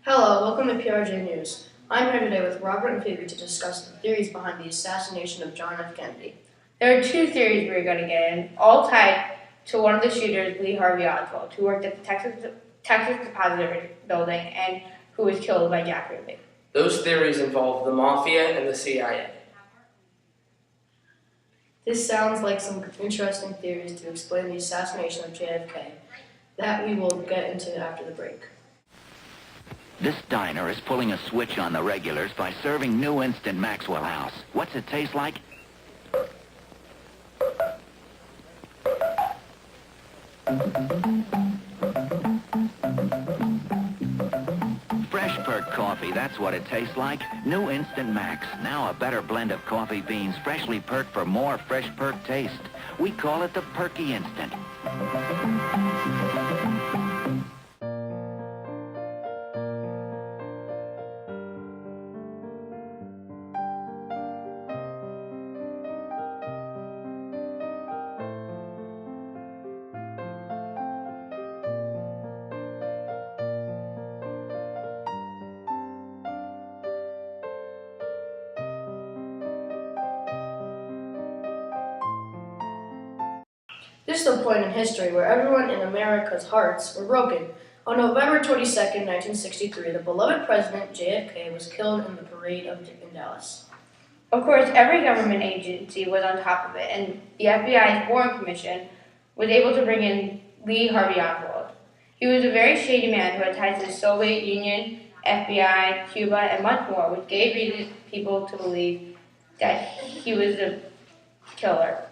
Hello, welcome to PRJ News. I'm here today with Robert and Phoebe to discuss the theories behind the assassination of John F. Kennedy. There are two theories we're going to get in, all tied to one of the shooters, Lee Harvey Oswald, who worked at the Texas Depository Building and who was killed by Jack Ruby. Those theories involve the Mafia and the CIA. This sounds like some interesting theories to explain the assassination of JFK that we will get into after the break. This diner is pulling a switch on the regulars by serving new instant Maxwell House. What's it taste like? Fresh perked coffee, that's what it tastes like. New Instant Max. Now a better blend of coffee beans, freshly perked for more fresh perked taste. We call it the Perky Instant. This is the point in history where everyone in America's hearts were broken. On November 22nd, 1963, the beloved President JFK was killed in the parade in Dallas. Of course, every government agency was on top of it, and the FBI's Warren Commission was able to bring in Lee Harvey Oswald. He was a very shady man who had ties to the Soviet Union, FBI, Cuba, and much more, which gave people to believe that he was the killer.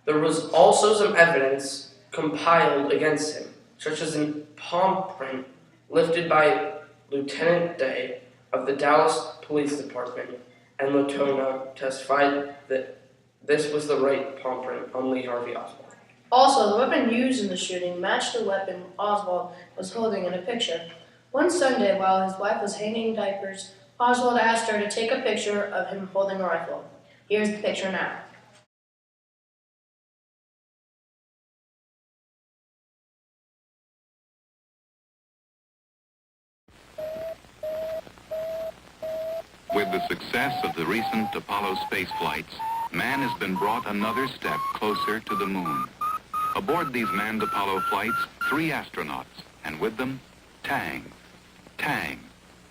There was also some evidence compiled against him, such as a palm print lifted by Lieutenant Day of the Dallas Police Department, and Latona testified that this was the right palm print on Lee Harvey Oswald. Also, the weapon used in the shooting matched the weapon Oswald was holding in a picture. One Sunday, while his wife was hanging diapers, Oswald asked her to take a picture of him holding a rifle. Here's the picture now. With the success of the recent Apollo space flights, man has been brought another step closer to the moon. Aboard these manned Apollo flights, 3 astronauts, and with them, Tang. Tang,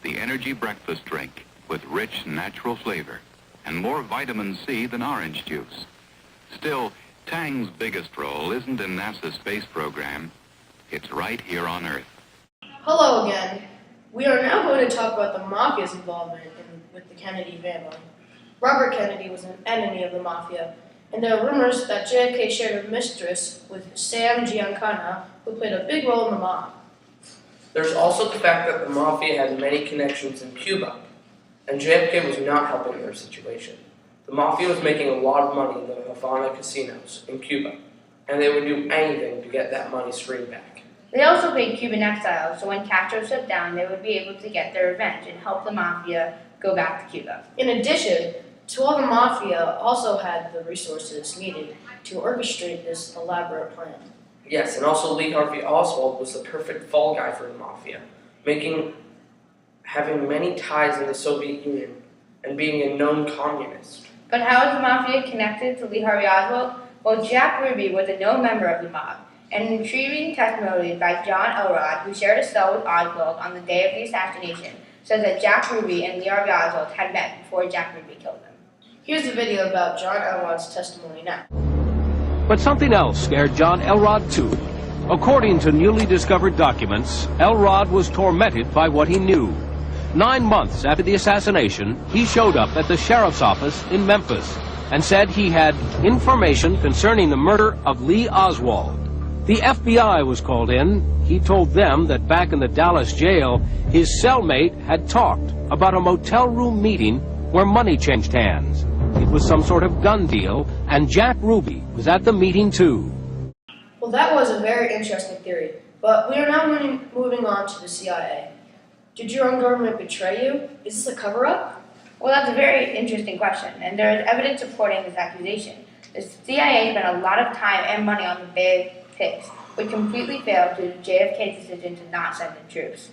the energy breakfast drink with rich natural flavor and more vitamin C than orange juice. Still, Tang's biggest role isn't in NASA's space program. It's right here on Earth. Hello again. We are now going to talk about the Mafia's involvement with the Kennedy family. Robert Kennedy was an enemy of the Mafia, and there are rumors that JFK shared a mistress with Sam Giancana, who played a big role in the mob. There's also the fact that the Mafia had many connections in Cuba, and JFK was not helping their situation. The Mafia was making a lot of money in the Havana casinos in Cuba, and they would do anything to get that money streamed back. They also paid Cuban exiles, so when Castro shut down, they would be able to get their revenge and help the Mafia go back to Cuba. In addition, all the Mafia also had the resources needed to orchestrate this elaborate plan. Yes, and also Lee Harvey Oswald was the perfect fall guy for the Mafia, having many ties in the Soviet Union and being a known communist. But how is the Mafia connected to Lee Harvey Oswald? Well, Jack Ruby was a known member of the mob. An intriguing testimony by John Elrod, who shared a cell with Oswald on the day of the assassination, says that Jack Ruby and Lee Harvey Oswald had met before Jack Ruby killed him. Here's a video about John Elrod's testimony now. But something else scared John Elrod too. According to newly discovered documents, Elrod was tormented by what he knew. 9 months after the assassination, he showed up at the sheriff's office in Memphis and said he had information concerning the murder of Lee Oswald. The FBI was called in. He told them that back in the Dallas jail, his cellmate had talked about a motel room meeting where money changed hands. It was some sort of gun deal, and Jack Ruby was at the meeting too. Well, that was a very interesting theory, but we are now moving on to the CIA. Did your own government betray you? Is this a cover-up? Well, that's a very interesting question, and there is evidence supporting this accusation. The CIA spent a lot of time and money on the big picks, which completely failed due to JFK's decision to not send in troops.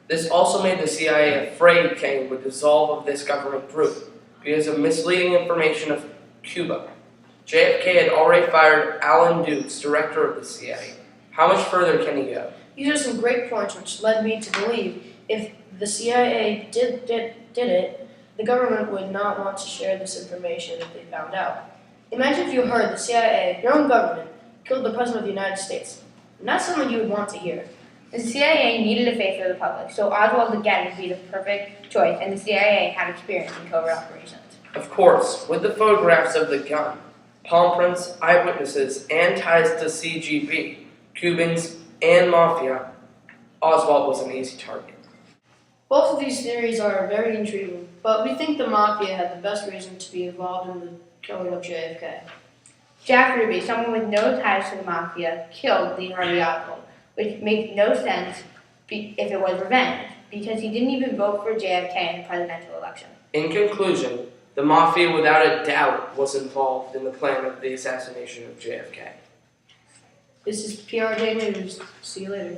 This also made the CIA afraid Kennedy would dissolve of this government group because of misleading information of Cuba. JFK had already fired Alan Dukes, director of the CIA. How much further can he go? These are some great points which led me to believe if the CIA did it, the government would not want to share this information if they found out. Imagine if you heard the CIA, your own government, killed the President of the United States. Not something you would want to hear. The CIA needed a face for the public, so Oswald again would be the perfect choice, and the CIA had experience in covert operations. Of course, with the photographs of the gun, palm prints, eyewitnesses, and ties to CGB, Cubans, and Mafia, Oswald was an easy target. Both of these theories are very intriguing, but we think the Mafia had the best reason to be involved in the killing of JFK. Jack Ruby, someone with no ties to the Mafia, killed Lee Harvey Oswald, which makes no sense if it was revenge, because he didn't even vote for JFK in the presidential election. In conclusion, the Mafia without a doubt was involved in the plan of the assassination of JFK. This is PRJ News. See you later.